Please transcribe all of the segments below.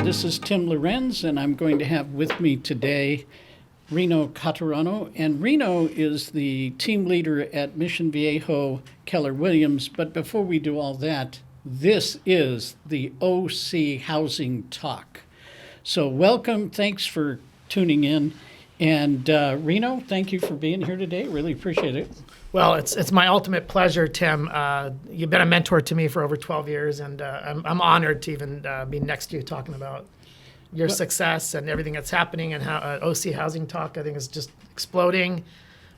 This is Tim Lorenz, and I'm going to have with me today Rino Caturano. And Rino is the team leader at Mission Viejo, Keller Williams. But before we do all that, this is the OC Housing Talk. So welcome. Thanks for tuning in. And Rino, thank you for being here today. Really appreciate it. Well, it's my ultimate pleasure, Tim. You've been a mentor to me for over 12 years, and I'm honored to even be next to you talking about your success and everything that's happening, and how OC Housing Talk, I think, is just exploding.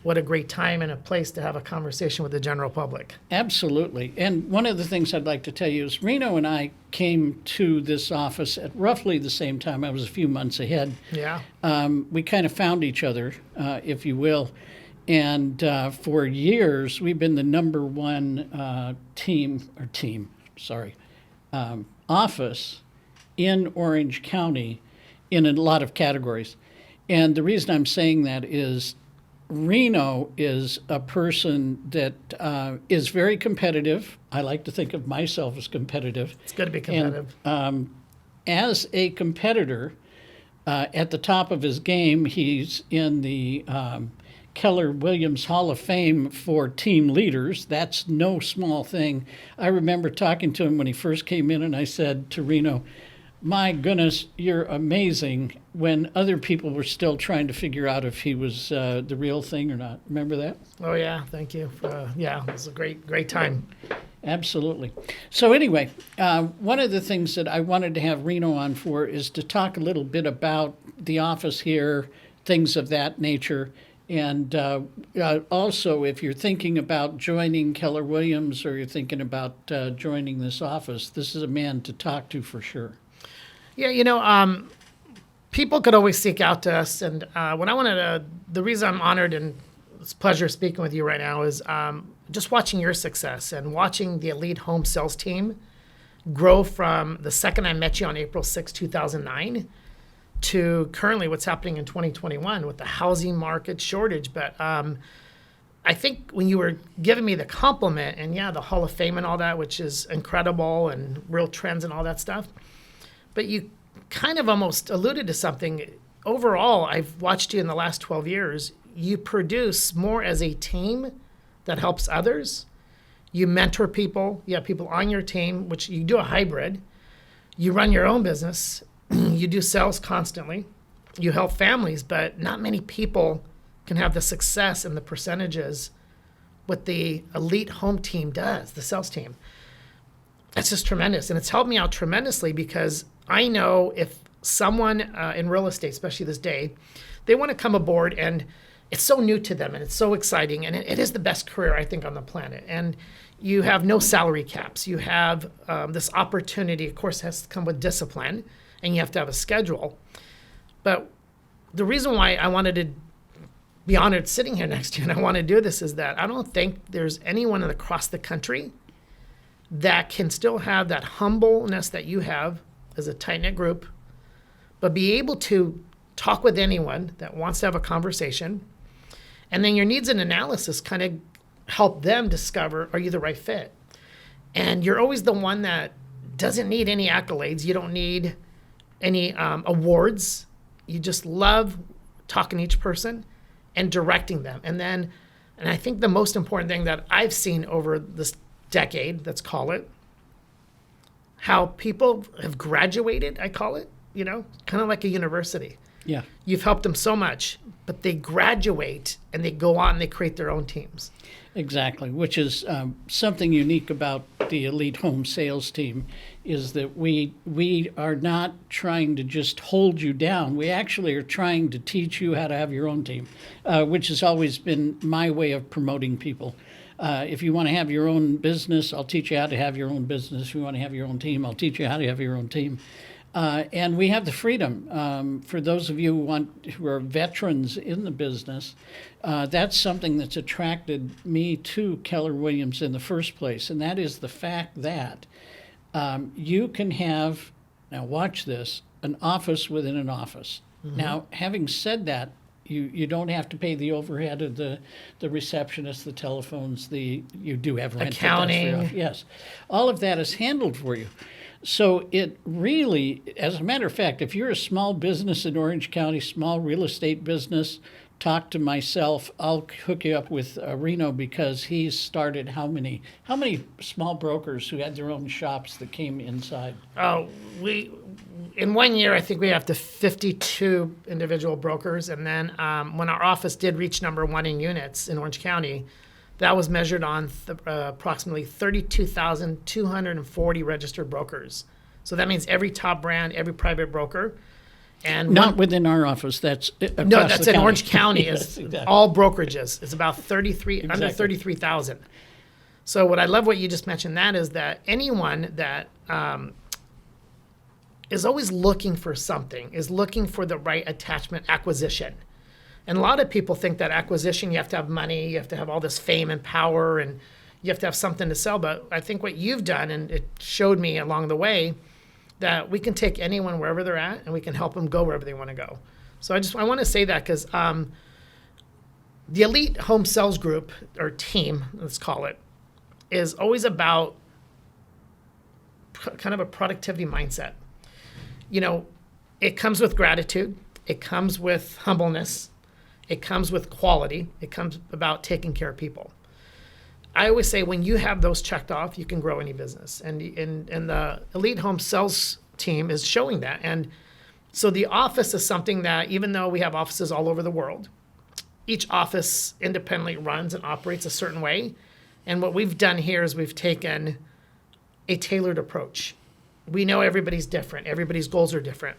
What a great time and a place to have a conversation with the general public. Absolutely. And one of the things I'd like to tell you is Rino and I came to this office at roughly the same time. I was a few months ahead. Yeah. We kind of found each other, if you will. And for years, we've been the number one office in Orange County in a lot of categories. And the reason I'm saying that is Rino is a person that is very competitive. I like to think of myself as competitive. It's good to be competitive. And, as a competitor, at the top of his game, he's in the Keller Williams Hall of Fame for team leaders. That's no small thing. I remember talking to him when he first came in, and I said to Rino, my goodness, you're amazing, when other people were still trying to figure out if he was the real thing or not. Remember that? Oh, yeah. Thank you. Yeah, it was a great time. Absolutely. So anyway, one of the things that I wanted to have Rino on for is to talk a little bit about the office here, things of that nature. And also, if you're thinking about joining Keller Williams or you're thinking about joining this office, this is a man to talk to for sure. Yeah, people could always seek out to us. And the reason I'm honored and it's a pleasure speaking with you right now is just watching your success and watching the elite home sales team grow from the second I met you on April 6, 2009, to currently what's happening in 2021 with the housing market shortage. But I think when you were giving me the compliment and the Hall of Fame and all that, which is incredible, and real trends and all that stuff, but you kind of almost alluded to something. Overall, I've watched you in the last 12 years. You produce more as a team that helps others. You mentor people. You have people on your team, which you do a hybrid. You run your own business. You do sales constantly. You help families, but not many people can have the success and the percentages what the elite home team does, the sales team. It's just tremendous. And it's helped me out tremendously because I know if someone in real estate, especially this day, they want to come aboard and it's so new to them and it's so exciting. And it is the best career, I think, on the planet. And you have no salary caps. You have this opportunity, of course, has to come with discipline. And you have to have a schedule. But the reason why I wanted to be honored sitting here next to you and I want to do this is that I don't think there's anyone across the country that can still have that humbleness that you have as a tight-knit group, but be able to talk with anyone that wants to have a conversation, and then your needs and analysis kind of help them discover, are you the right fit? And you're always the one that doesn't need any accolades. You don't need any awards. You just love talking to each person and directing them. And I think the most important thing that I've seen over this decade, let's call it, how people have graduated, I call it, kind of like a university. Yeah. You've helped them so much, but they graduate and they go on and they create their own teams. Exactly, which is something unique about the elite home sales team is that we are not trying to just hold you down. We actually are trying to teach you how to have your own team, which has always been my way of promoting people. If you want to have your own business, I'll teach you how to have your own business. If you want to have your own team, I'll teach you how to have your own team. And we have the freedom. For those of you who are veterans in the business, that's something that's attracted me to Keller Williams in the first place, and that is the fact that you can have, now watch this, an office within an office. Mm-hmm. Now, having said that, you don't have to pay the overhead of the receptionist, the telephones, you do have rent. Accounting. Yes. All of that is handled for you. So it really, as a matter of fact, if you're a small business in Orange County, small real estate business, talk to myself. I'll hook you up with Reno because he's started how many small brokers who had their own shops that came inside? We in 1 year, I think we have to 52 individual brokers, and then when our office did reach number one in units in Orange County, that was measured on approximately 32,240 registered brokers. So that means every top brand, every private broker. And Not within our office. That's across no, that's the in county. Orange County. Yes, It's exactly. all brokerages. It's about 33 under Exactly. 33,000. So what I love what you just mentioned that is that anyone that is always looking for something, is looking for the right attachment acquisition. And a lot of people think that acquisition, you have to have money, you have to have all this fame and power, and you have to have something to sell. But I think what you've done, and it showed me along the way, that we can take anyone wherever they're at and we can help them go wherever they want to go. So I want to say that because the Elite Home Sales Group, or team, let's call it, is always about kind of a productivity mindset. You know, it comes with gratitude. It comes with humbleness. It comes with quality. It comes about taking care of people. I always say when you have those checked off, you can grow any business. And the Elite Home Sales team is showing that. And so the office is something that, even though we have offices all over the world, each office independently runs and operates a certain way. And what we've done here is we've taken a tailored approach. We know everybody's different. Everybody's goals are different.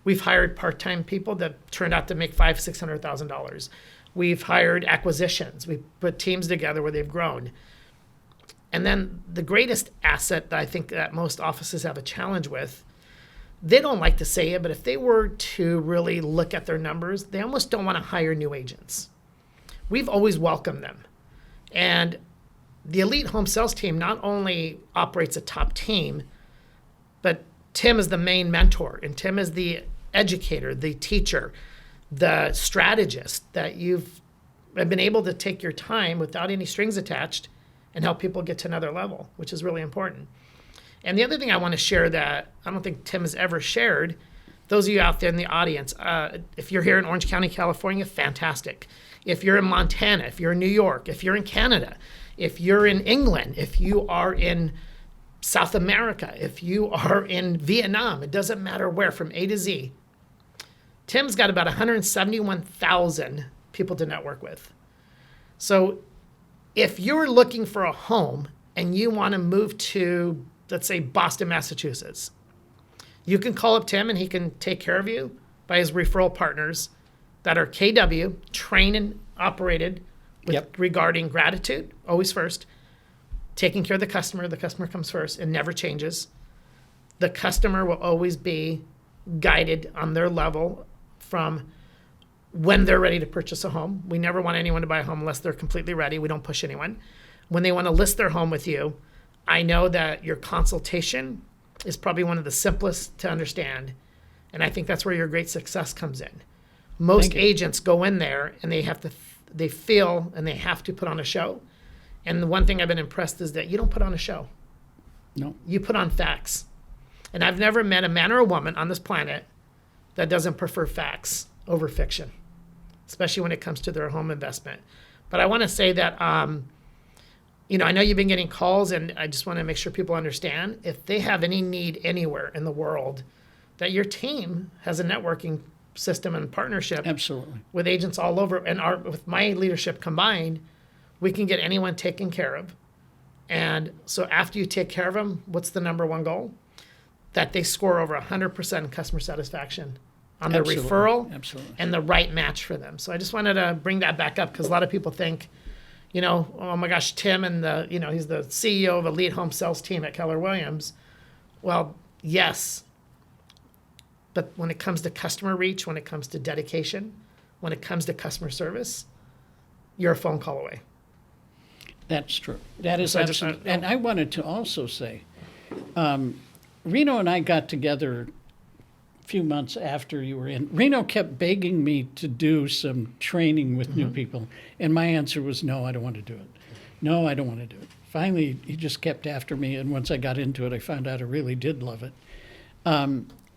We've hired part-time people that turned out to make $500,000-$600,000. We've hired acquisitions. We put teams together where they've grown. And then the greatest asset that I think that most offices have a challenge with, they don't like to say it, but if they were to really look at their numbers, they almost don't want to hire new agents. We've always welcomed them. And the Elite Home Sales team not only operates a top team, but Tim is the main mentor, and Tim is the educator, the teacher, the strategist that you've been able to take your time without any strings attached and help people get to another level, which is really important. And the other thing I want to share that I don't think Tim has ever shared, those of you out there in the audience, if you're here in Orange County, California, fantastic. If you're in Montana, if you're in New York, if you're in Canada, if you're in England, if you are in South America, if you are in Vietnam, it doesn't matter where, from A to Z. Tim's got about 171,000 people to network with. So if you're looking for a home and you want to move to, let's say, Boston, Massachusetts, you can call up Tim and he can take care of you by his referral partners that are KW, trained and operated with regarding gratitude, always first. Taking care of the customer comes first and never changes. The customer will always be guided on their level from when they're ready to purchase a home. We never want anyone to buy a home unless they're completely ready. We don't push anyone. When they want to list their home with you, I know that your consultation is probably one of the simplest to understand. And I think that's where your great success comes in. Most agents go in there and they feel and they have to put on a show. And the one thing I've been impressed is that you don't put on a show. No. You put on facts. And I've never met a man or a woman on this planet that doesn't prefer facts over fiction, especially when it comes to their home investment. But I want to say that, I know you've been getting calls, and I just want to make sure people understand, if they have any need anywhere in the world, that your team has a networking system and partnership Absolutely. with agents all over. And with my leadership combined, we can get anyone taken care of. And so after you take care of them, what's the number one goal? That they score over 100% customer satisfaction on the Absolutely. referral Absolutely. and the right match for them. So I just wanted to bring that back up because a lot of people think, oh my gosh, Tim and he's the CEO of Elite Home Sales team at Keller Williams. Well, yes. But when it comes to customer reach, when it comes to dedication, when it comes to customer service, you're a phone call away. That's true. That is So absolutely. And I wanted to also say, Reno and I got together a few months after you were in. Reno kept begging me to do some training with new people, and my answer was no, I don't want to do it. No, I don't want to do it. Finally, he just kept after me, and once I got into it, I found out I really did love it.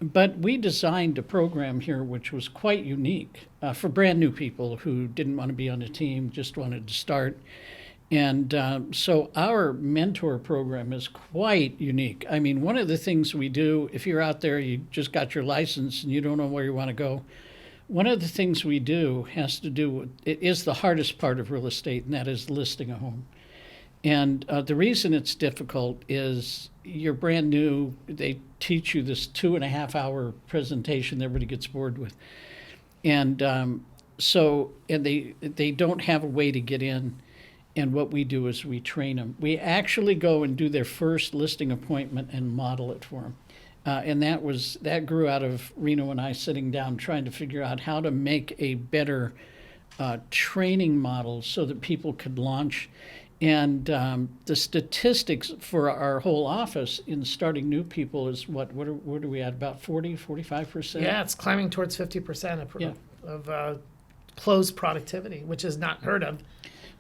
But we designed a program here which was quite unique for brand new people who didn't want to be on a team, just wanted to start. And so our mentor program is quite unique. I mean, one of the things we do, if you're out there, you just got your license and you don't know where you want to go, one of the things we do has to do with, it is the hardest part of real estate, and that is listing a home. And the reason it's difficult is you're brand new. They teach you this 2.5-hour presentation that everybody gets bored with. And they don't have a way to get in. And what we do is we train them. We actually go and do their first listing appointment and model it for them. And that grew out of Reno and I sitting down trying to figure out how to make a better training model so that people could launch. And the statistics for our whole office in starting new people is what are we at, about 45%? Yeah, it's climbing towards 50% of closed productivity, which is not heard of.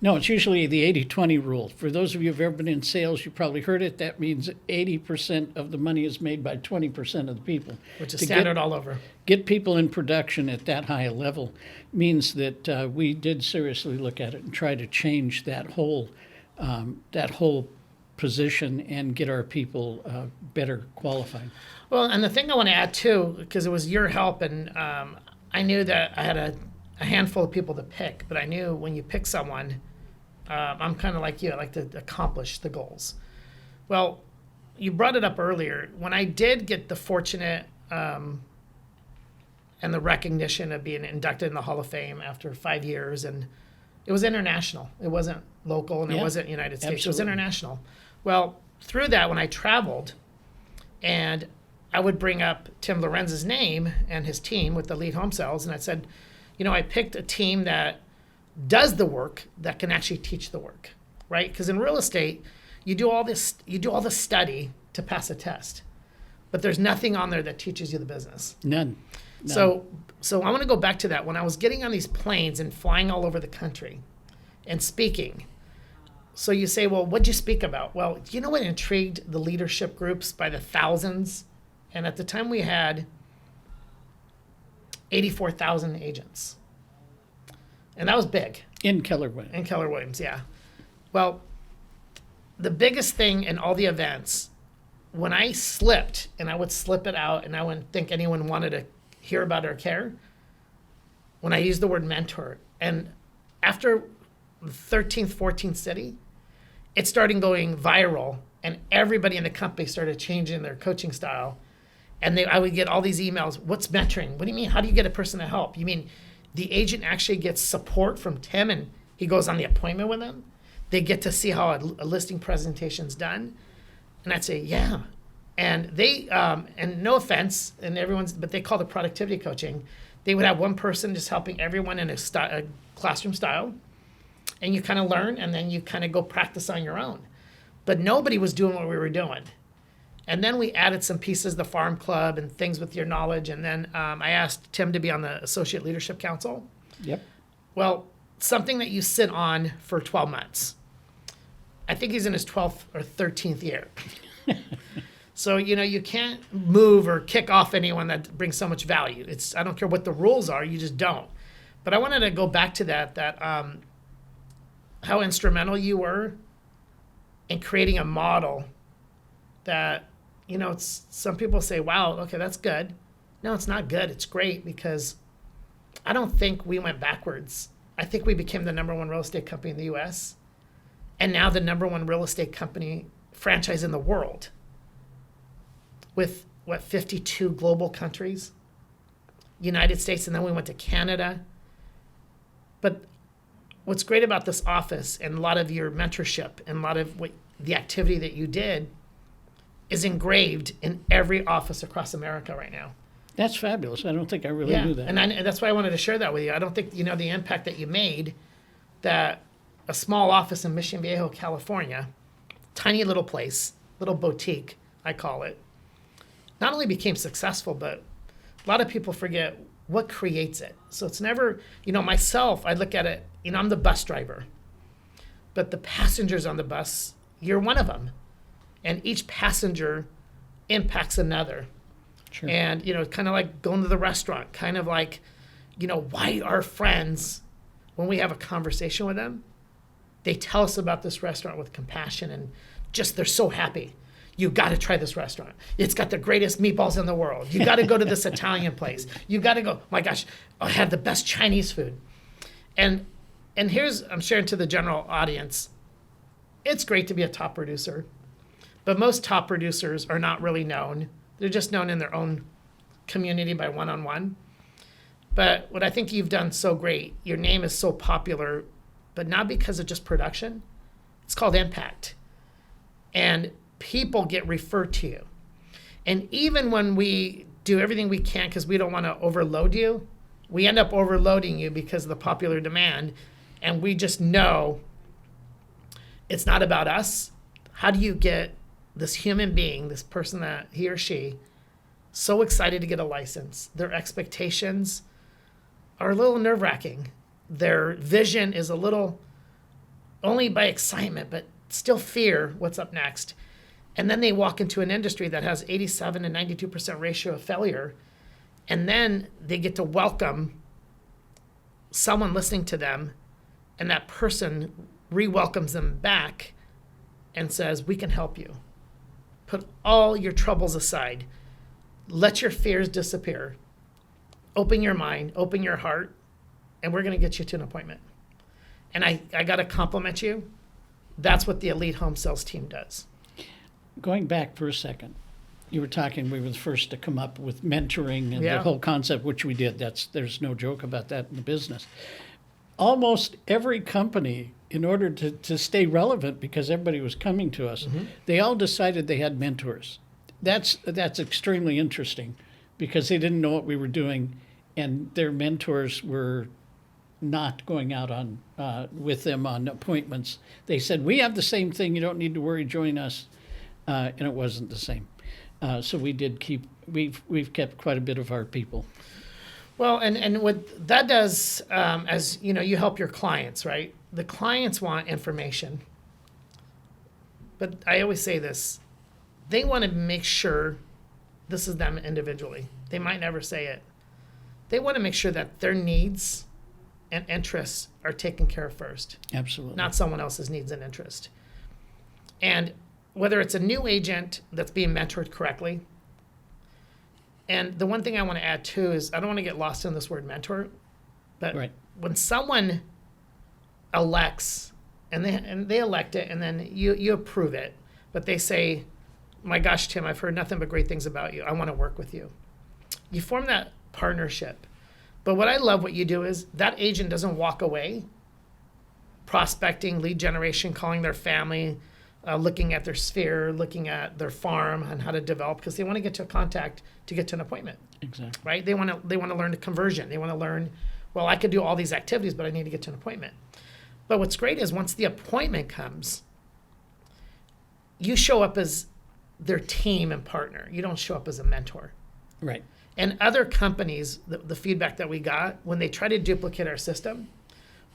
No, it's usually the 80-20 rule. For those of you who've ever been in sales, you probably heard it. That means 80% of the money is made by 20% of the people. Which is standard all over. Get people in production at that high a level means that we did seriously look at it and try to change that whole position and get our people better qualified. Well, and the thing I want to add too, because it was your help, and I knew that I had a handful of people to pick, but I knew when you pick someone, I'm kind of like you. I like to accomplish the goals. Well, you brought it up earlier. When I did get the fortunate and the recognition of being inducted in the Hall of Fame after 5 years, and it was international. It wasn't local, and it wasn't United States. Absolutely. It was international. Well, through that, when I traveled, and I would bring up Tim Lorenz's name and his team with the lead home sales, and I said, I picked a team that does the work that can actually teach the work, right? Because in real estate, you do all the study to pass a test, but there's nothing on there that teaches you the business. None. So I want to go back to that. When I was getting on these planes and flying all over the country and speaking, so you say, well, what'd you speak about? Well, you know what intrigued the leadership groups by the thousands? And at the time we had 84,000 agents. And that was big. In Keller Williams. In Keller Williams, yeah. Well, the biggest thing in all the events, when I slipped, and I would slip it out, and I wouldn't think anyone wanted to hear about or care, when I used the word mentor. And after the 13th, 14th city, it started going viral, and everybody in the company started changing their coaching style. And I would get all these emails, what's mentoring? What do you mean? How do you get a person to help? You mean the agent actually gets support from Tim and he goes on the appointment with them? They get to see how a listing presentation's done? And I'd say, yeah. And they, and no offense, but they call it productivity coaching. They would have one person just helping everyone in a classroom style. And you kind of learn, and then you kind of go practice on your own. But nobody was doing what we were doing. And then we added some pieces, the farm club and things with your knowledge. And then I asked Tim to be on the Associate Leadership Council. Yep. Well, something that you sit on for 12 months. I think he's in his 12th or 13th year. So, you can't move or kick off anyone that brings so much value. I don't care what the rules are, you just don't. But I wanted to go back to that how instrumental you were in creating a model that, some people say, wow, okay, that's good. No, it's not good. It's great, because I don't think we went backwards. I think we became the #1 real estate company in the U.S. and now the #1 real estate company franchise in the world with, 52 global countries, United States, and then we went to Canada. But what's great about this office and a lot of your mentorship and a lot of the activity that you did is engraved in every office across America right now. That's fabulous. I don't think I really knew that. And that's why I wanted to share that with you. I don't think the impact that you made, that a small office in Mission Viejo, California, tiny little place, little boutique, I call it, not only became successful, but a lot of people forget what creates it. So it's never, myself, I look at it, I'm the bus driver. but the passengers on the bus, you're one of them. And each passenger impacts another. Sure. And, kind of like going to the restaurant, kind of like, why our friends, when we have a conversation with them, they tell us about this restaurant with compassion and just they're so happy. You got to try this restaurant. It's got the greatest meatballs in the world. You got to go to this Italian place. You got to go. My gosh, I had the best Chinese food. And here's, I'm sharing to the general audience, it's great to be a top producer, but most top producers are not really known. They're just known in their own community by one-on-one. But what I think you've done so great, your name is so popular, but not because of just production. It's called impact. And people get referred to you. And even when we do everything we can because we don't want to overload you, we end up overloading you because of the popular demand. And we just know it's not about us. How do you get this human being, this person that he or she, so excited to get a license? Their expectations are a little nerve-wracking. Their vision is a little only by excitement, but still fear what's up next. And then they walk into an industry that has 87 and 92% ratio of failure. And then they get to welcome someone listening to them, and that person re-welcomes them back and says, we can help you. Put all your troubles aside. Let your fears disappear. Open your mind, open your heart, and we're going to get you to an appointment. And I got to compliment you. That's what the Elite Home Sales team does. Going back for a second, you were talking, we were the first to come up with mentoring and Yeah. the whole concept, which we did. There's no joke about that in the business. Almost every company, in order to stay relevant, because everybody was coming to us, they all decided they had mentors. That's extremely interesting because they didn't know what we were doing, and their mentors were not going out on with them on appointments. They said, we have the same thing, you don't need to worry, join us. And it wasn't the same. So we've kept quite a bit of our people. Well, and what that does, as you help your clients, right? The clients want information. But I always say this, they want to make sure this is them individually. They might never say it. They want to make sure that their needs and interests are taken care of first. Absolutely. Not someone else's needs and interest. And whether it's a new agent that's being mentored correctly, and the one thing I want to add too is I don't want to get lost in this word mentor, but Right. when someone elects and they elect it and then you approve it, but they say, my gosh, Tim, I've heard nothing but great things about you. I want to work with you. You form that partnership. But what I love what you do is that agent doesn't walk away prospecting, lead generation, calling their family, looking at their sphere, looking at their farm and how to develop, because they want to get to a contact to get to an appointment. Exactly. Right? They want to learn the conversion. They want to learn, well, I could do all these activities, but I need to get to an appointment. But what's great is once the appointment comes, you show up as their team and partner. You don't show up as a mentor. Right. And other companies, the feedback that we got, when they try to duplicate our system,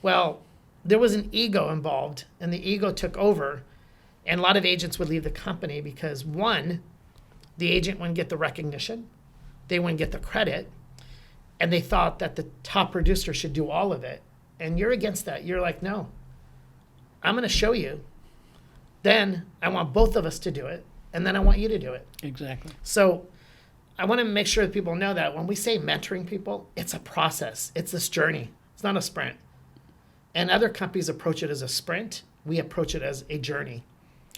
well, there was an ego involved, and the ego took over, and a lot of agents would leave the company because, one, the agent wouldn't get the recognition, they wouldn't get the credit, and they thought that the top producer should do all of it. And you're against that. You're like, no, I'm going to show you. Then I want both of us to do it, and then I want you to do it. Exactly. So I want to make sure that people know that when we say mentoring people, it's a process. It's this journey. It's not a sprint. And other companies approach it as a sprint. We approach it as a journey.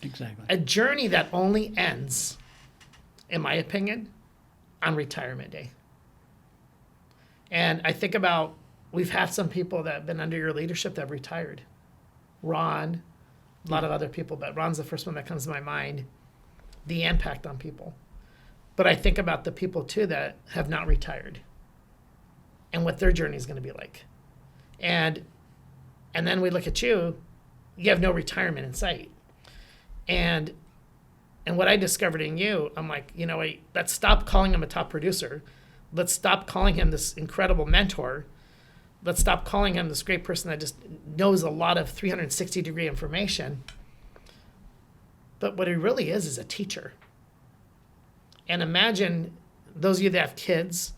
Exactly. A journey that only ends, in my opinion, on retirement day. And I think about, we've had some people that have been under your leadership that have retired. Ron, a lot of other people, but Ron's the first one that comes to my mind. The impact on people. But I think about the people too that have not retired and what their journey is going to be like. And then we look at you, you have no retirement in sight. And what I discovered in you, I'm like, let's stop calling him a top producer. Let's stop calling him this incredible mentor. Let's stop calling him this great person that just knows a lot of 360-degree information. But what he really is a teacher. And imagine those of you that have kids,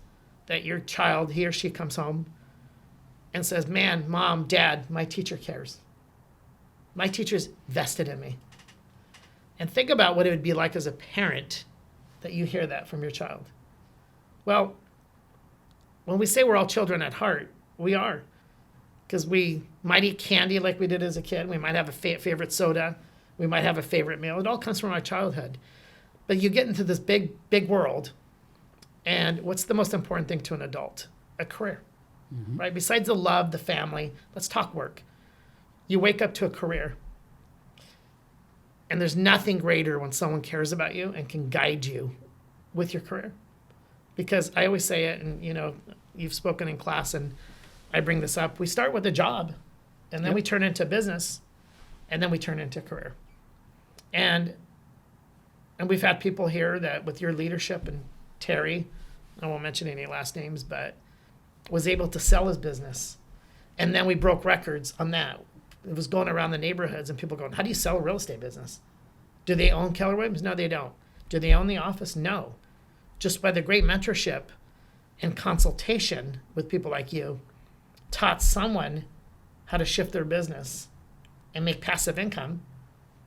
that your child, he or she comes home and says, man, mom, dad, my teacher cares. My teacher's vested in me. And think about what it would be like as a parent that you hear that from your child. Well, when we say we're all children at heart, we are. Because we might eat candy like we did as a kid. We might have a favorite soda. We might have a favorite meal. It all comes from our childhood. But you get into this big, big world, and what's the most important thing to an adult? A career, right? Besides the love, the family, let's talk work. You wake up to a career, and there's nothing greater when someone cares about you and can guide you with your career. Because I always say it, and you've spoken in class, and I bring this up. We start with a job, and then we turn into business, and then we turn into career. And we've had people here that with your leadership, and Terry, I won't mention any last names, but was able to sell his business. And then we broke records on that. It was going around the neighborhoods and people going, how do you sell a real estate business? Do they own Keller Williams? No, they don't. Do they own the office? No. Just by the great mentorship and consultation with people like you, taught someone how to shift their business and make passive income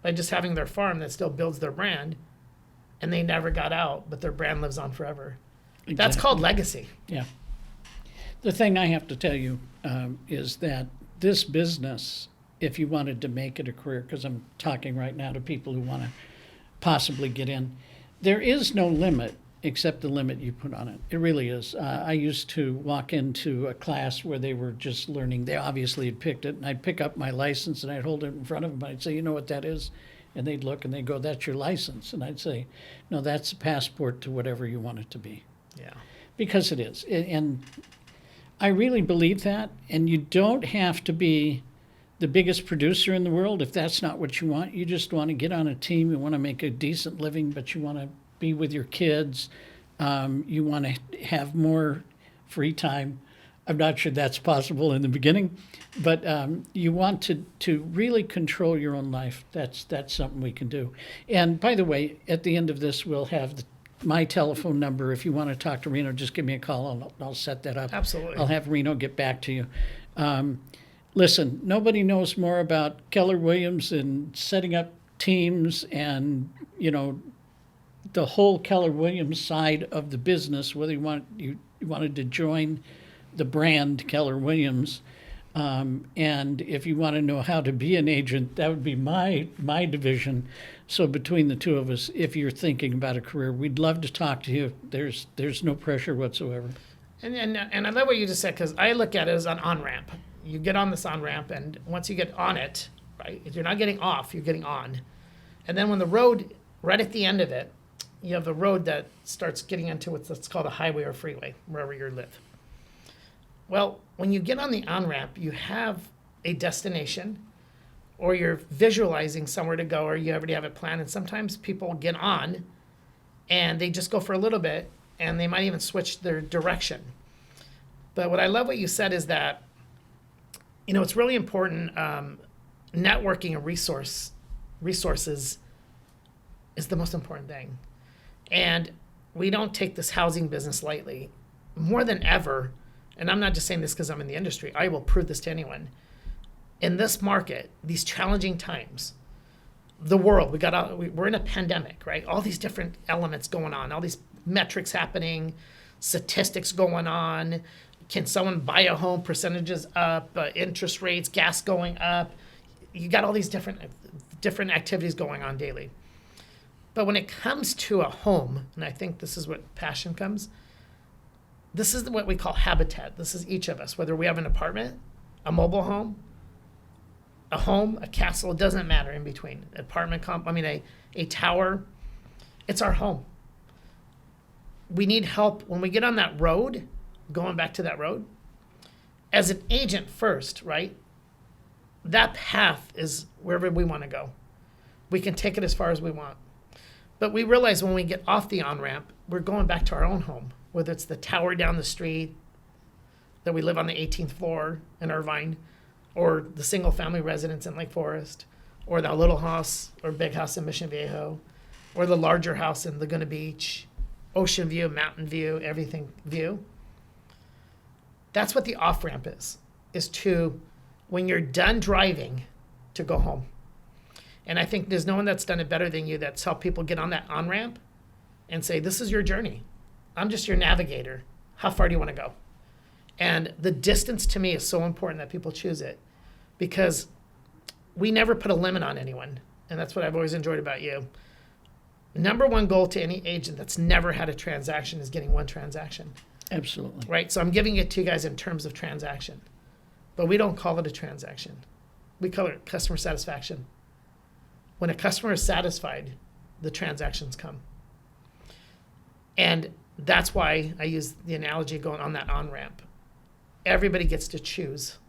by just having their farm that still builds their brand, and they never got out, but their brand lives on forever. Exactly. That's called legacy. Yeah. The thing I have to tell you is that this business, if you wanted to make it a career, because I'm talking right now to people who want to possibly get in, there is no limit except the limit you put on it. It really is. I used to walk into a class where they were just learning. They obviously had picked it, and I'd pick up my license and I'd hold it in front of them. I'd say, you know what that is? And they'd look and they'd go, that's your license. And I'd say, no, that's a passport to whatever you want it to be. Yeah. Because it is. And I really believe that. And you don't have to be the biggest producer in the world if that's not what you want. You just want to get on a team. You want to make a decent living, but you want to be with your kids. You want to have more free time. I'm not sure that's possible in the beginning, but you want to really control your own life. That's something we can do. And by the way, at the end of this, we'll have my telephone number. If you want to talk to Reno, just give me a call. I'll set that up. Absolutely. I'll have Reno get back to you. Listen, nobody knows more about Keller Williams and setting up teams and, the whole Keller Williams side of the business, whether you wanted to join the brand Keller Williams. And if you want to know how to be an agent, that would be my division. So between the two of us, if you're thinking about a career, we'd love to talk to you. There's no pressure whatsoever. And I love what you just said, because I look at it as an on-ramp. You get on this on-ramp, and once you get on it, right, you're not getting off, you're getting on. And then when the road, right at the end of it, you have a road that starts getting into what's called a highway or freeway, wherever you live. Well, when you get on the on-ramp, you have a destination, or you're visualizing somewhere to go, or you already have it planned. And sometimes people get on, and they just go for a little bit, and they might even switch their direction. But what I love what you said is that, it's really important. Networking and resources is the most important thing. And we don't take this housing business lightly. More than ever, and I'm not just saying this because I'm in the industry, I will prove this to anyone. In this market, these challenging times, the world, we're in a pandemic, right? All these different elements going on, all these metrics happening, statistics going on. Can someone buy a home? Percentages up, interest rates, gas going up. You got all these different activities going on daily. But when it comes to a home, and I think this is what passion comes, this is what we call habitat. This is each of us, whether we have an apartment, a mobile home, a castle, it doesn't matter in between. A tower, it's our home. We need help when we get on that road, going back to that road. As an agent first, right? That path is wherever we want to go. We can take it as far as we want. But we realize when we get off the on-ramp, we're going back to our own home, whether it's the tower down the street, that we live on the 18th floor in Irvine, or the single family residence in Lake Forest, or the little house or big house in Mission Viejo, or the larger house in Laguna Beach, ocean view, mountain view, everything view. That's what the off-ramp is to, when you're done driving, to go home. And I think there's no one that's done it better than you that's helped people get on that on-ramp and say, this is your journey. I'm just your navigator. How far do you want to go? And the distance to me is so important that people choose it, because we never put a limit on anyone. And that's what I've always enjoyed about you. Number one goal to any agent that's never had a transaction is getting one transaction. Absolutely. Right? So I'm giving it to you guys in terms of transaction. But we don't call it a transaction. We call it customer satisfaction. When a customer is satisfied, the transactions come. And that's why I use the analogy going on that on-ramp. Everybody gets to choose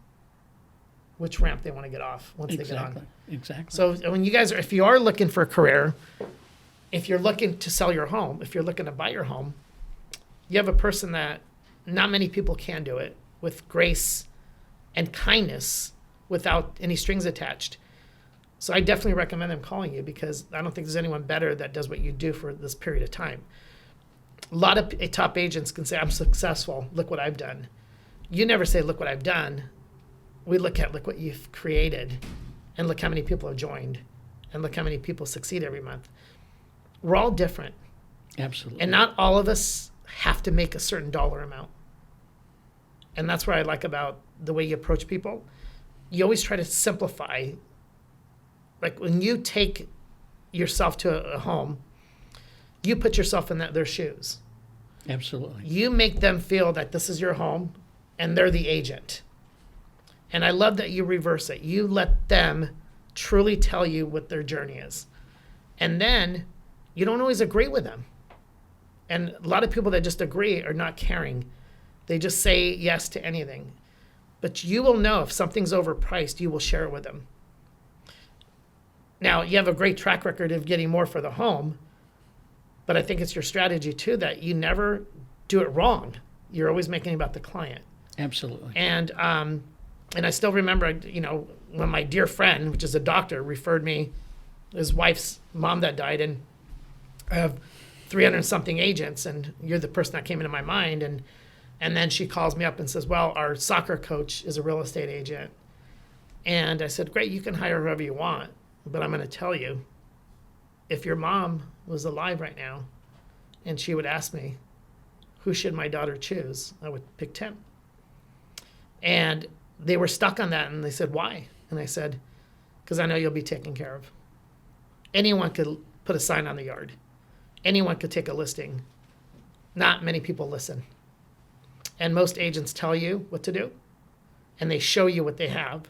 which ramp they want to get off once they get on. Exactly. So when you guys are, if you are looking for a career, if you're looking to sell your home, if you're looking to buy your home, you have a person that not many people can do it with grace and kindness without any strings attached. So I definitely recommend them calling you, because I don't think there's anyone better that does what you do for this period of time. A lot of top agents can say, I'm successful, look what I've done. You never say, look what I've done. We look at, look what you've created, and look how many people have joined, and look how many people succeed every month. We're all different. Absolutely. And not all of us have to make a certain dollar amount. And that's what I like about the way you approach people. You always try to simplify. Like when you take yourself to a home, you put yourself in their shoes. Absolutely. You make them feel that this is your home and they're the agent. And I love that you reverse it. You let them truly tell you what their journey is. And then you don't always agree with them. And a lot of people that just agree are not caring. They just say yes to anything. But you will know if something's overpriced, you will share it with them. Now, you have a great track record of getting more for the home, but I think it's your strategy too that you never do it wrong. You're always making it about the client. Absolutely. And I still remember, when my dear friend, which is a doctor, referred me, his wife's mom that died, and I have 300 something agents, and you're the person that came into my mind. And then she calls me up and says, well, our soccer coach is a real estate agent. And I said, great, you can hire whoever you want, but I'm going to tell you, if your mom was alive right now and she would ask me, who should my daughter choose? I would pick Tim. And they were stuck on that, and they said, why? And I said, because I know you'll be taken care of. Anyone could put a sign on the yard. Anyone could take a listing. Not many people listen. And most agents tell you what to do, and they show you what they have,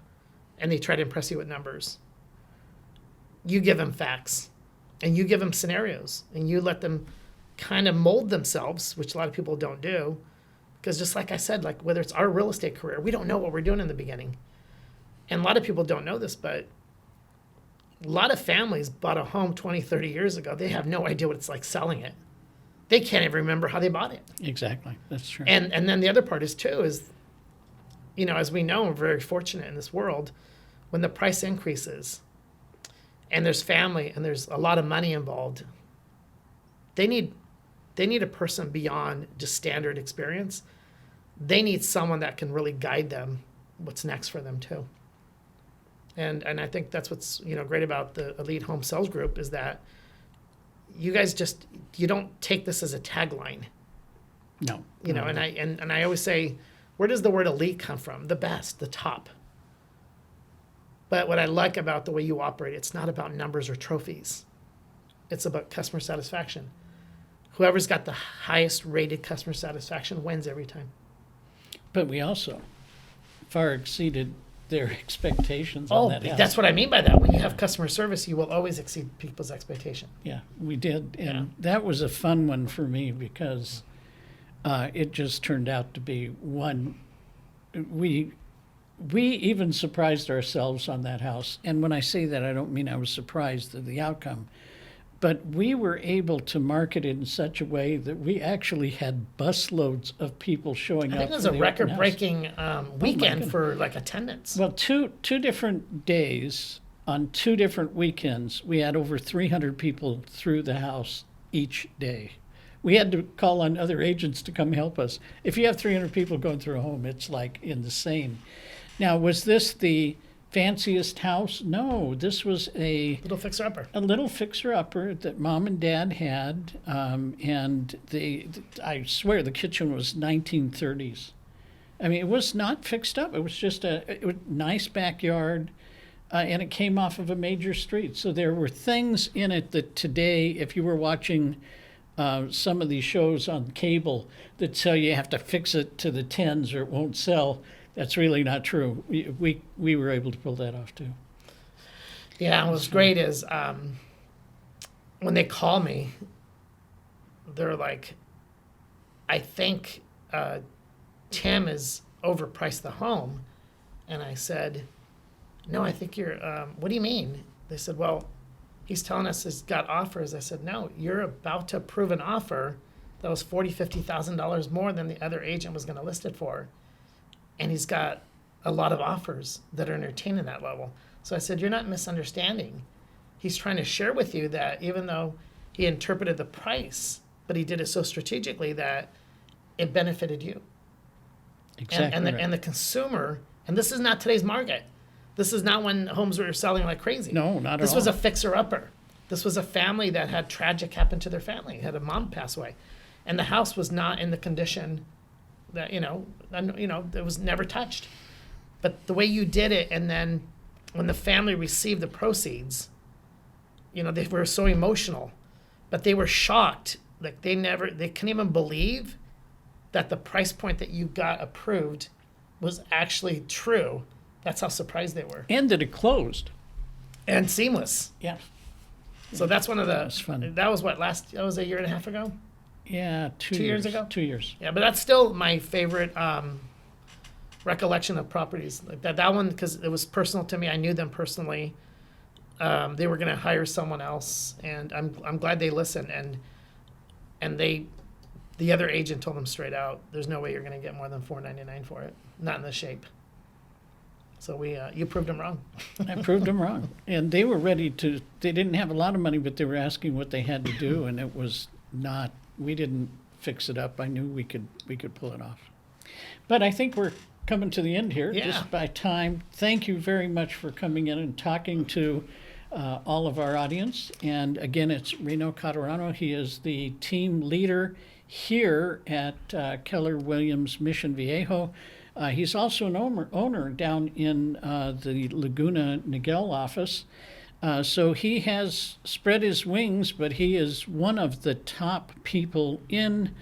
and they try to impress you with numbers. You give them facts, and you give them scenarios, and you let them kind of mold themselves, which a lot of people don't do. Because just like I said, like whether it's our real estate career, we don't know what we're doing in the beginning. And a lot of people don't know this, but a lot of families bought a home 20, 30 years ago. They have no idea what it's like selling it. They can't even remember how they bought it. Exactly. That's true. And then the other part is too is, as we know, we're very fortunate in this world, when the price increases and there's family and there's a lot of money involved, they need a person beyond just standard experience. They need someone that can really guide them what's next for them too. And I think that's what's great about the Elite Home Sales Group is that you guys you don't take this as a tagline. No. And I always say, where does the word elite come from? The best, the top. But what I like about the way you operate, it's not about numbers or trophies. It's about customer satisfaction. Whoever's got the highest rated customer satisfaction wins every time. But we also far exceeded their expectations on that house. That's what I mean by that. When you have customer service, you will always exceed people's expectation. Yeah, we did. And that was a fun one for me because it just turned out to be one. We even surprised ourselves on that house. And when I say that, I don't mean I was surprised at the outcome. But we were able to market it in such a way that we actually had busloads of people showing I up. think it was for a the open house. record-breaking weekend goodness. for like attendance. Well, two different days on 2 different weekends, we had over 300 people through the house each day. We had to call on other agents to come help us. If you have 300 people going through a home, it's like insane. Now, was this the fanciest house? No, this was a Little fixer-upper. little fixer-upper that mom and dad had, and I swear the kitchen was 1930s. I mean, it was not fixed up. It was just a nice backyard, and it came off of a major street. So there were things in it that today, if you were watching some of these shows on cable that tell you have to fix it to the 10s or it won't sell, that's really not true. We were able to pull that off too. Yeah, and what's great is when they call me, they're like, I think Tim has overpriced the home. And I said, no, I think you're, what do you mean? They said, well, he's telling us he's got offers. I said, no, you're about to approve an offer that was $40,000, $50,000 more than the other agent was going to list it for. And he's got a lot of offers that are entertaining that level. So I said, you're not misunderstanding. He's trying to share with you that even though he interpreted the price, but he did it so strategically that it benefited you. Exactly. And the consumer, and this is not today's market. This is not when homes were selling like crazy. No, not at all. This was a fixer-upper. This was a family that had tragic happen to their family, had a mom pass away. And the house was not in the condition that, it was never touched. But the way you did it, and then when the family received the proceeds, they were so emotional, but they were shocked. Like they couldn't even believe that the price point that you got approved was actually true. That's how surprised they were. And that it closed. And seamless. Yeah. So that's one of the. That was fun. That was what that was a year and a half ago. Yeah, 2 years ago? 2 years. Yeah, but that's still my favorite recollection of properties like that. That one, because it was personal to me. I knew them personally. They were going to hire someone else, and I'm glad they listened. And the other agent told them straight out, "There's no way you're going to get more than $499 for it. Not in this shape." So you proved them wrong. I proved them wrong. And they were ready to, they didn't have a lot of money, but they were asking what they had to do, and it was not, we didn't fix it up. I knew we could pull it off. But I think we're coming to the end here, Yeah. just by time. Thank you very much for coming in and talking to all of our audience. And again, it's Rino Caturano. He is the team leader here at Keller Williams Mission Viejo. He's also an owner down in the Laguna Niguel office. So he has spread his wings, but he is one of the top people in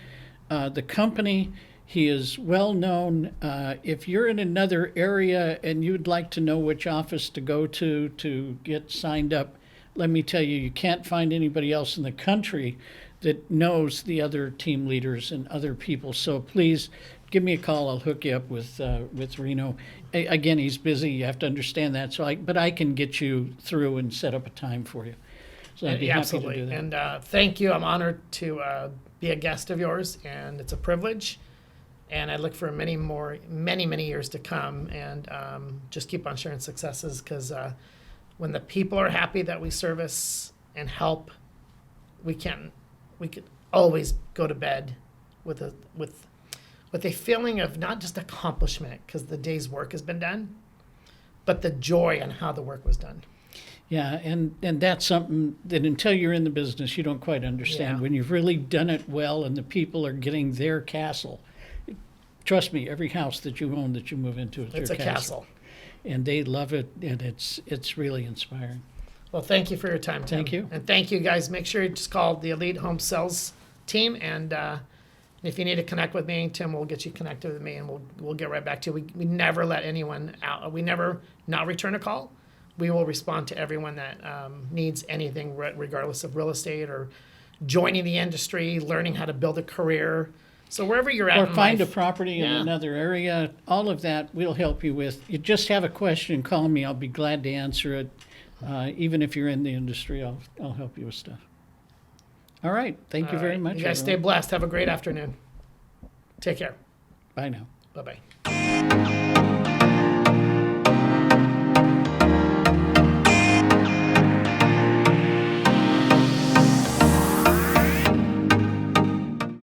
the company. He is well known. If you're in another area and you'd like to know which office to go to get signed up, let me tell you, you can't find anybody else in the country that knows the other team leaders and other people. So please give me a call. I'll hook you up with Reno. Again, he's busy. You have to understand that. But I can get you through and set up a time for you. So I'd be happy Absolutely. to do that. And thank you. I'm honored to be a guest of yours, and it's a privilege. And I look for many years to come, and just keep on sharing successes, because when the people are happy that we service and help, we could always go to bed with a feeling of not just accomplishment because the day's work has been done, but the joy on how the work was done. Yeah, and that's something that until you're in the business, you don't quite understand. Yeah. When you've really done it well and the people are getting their castle. Trust me, every house that you own that you move into is It's their a castle. And they love it, and it's really inspiring. Well, thank you for your time, Tim. Thank you. And thank you, guys. Make sure you just call the Elite Home Sales team, and if you need to connect with me, Tim will get you connected with me, and we'll get right back to you. We never let anyone out. We never not return a call. We will respond to everyone that needs anything, regardless of real estate or joining the industry, learning how to build a career. So wherever you're at Or in find a life, property in Yeah. another area, all of that we'll help you with. You just have a question, call me. I'll be glad to answer it. Even if you're in the industry, I'll help you with stuff. All right. Thank you very much. You guys stay everyone. blessed. Have a great afternoon. Take care. Bye now. Bye-bye.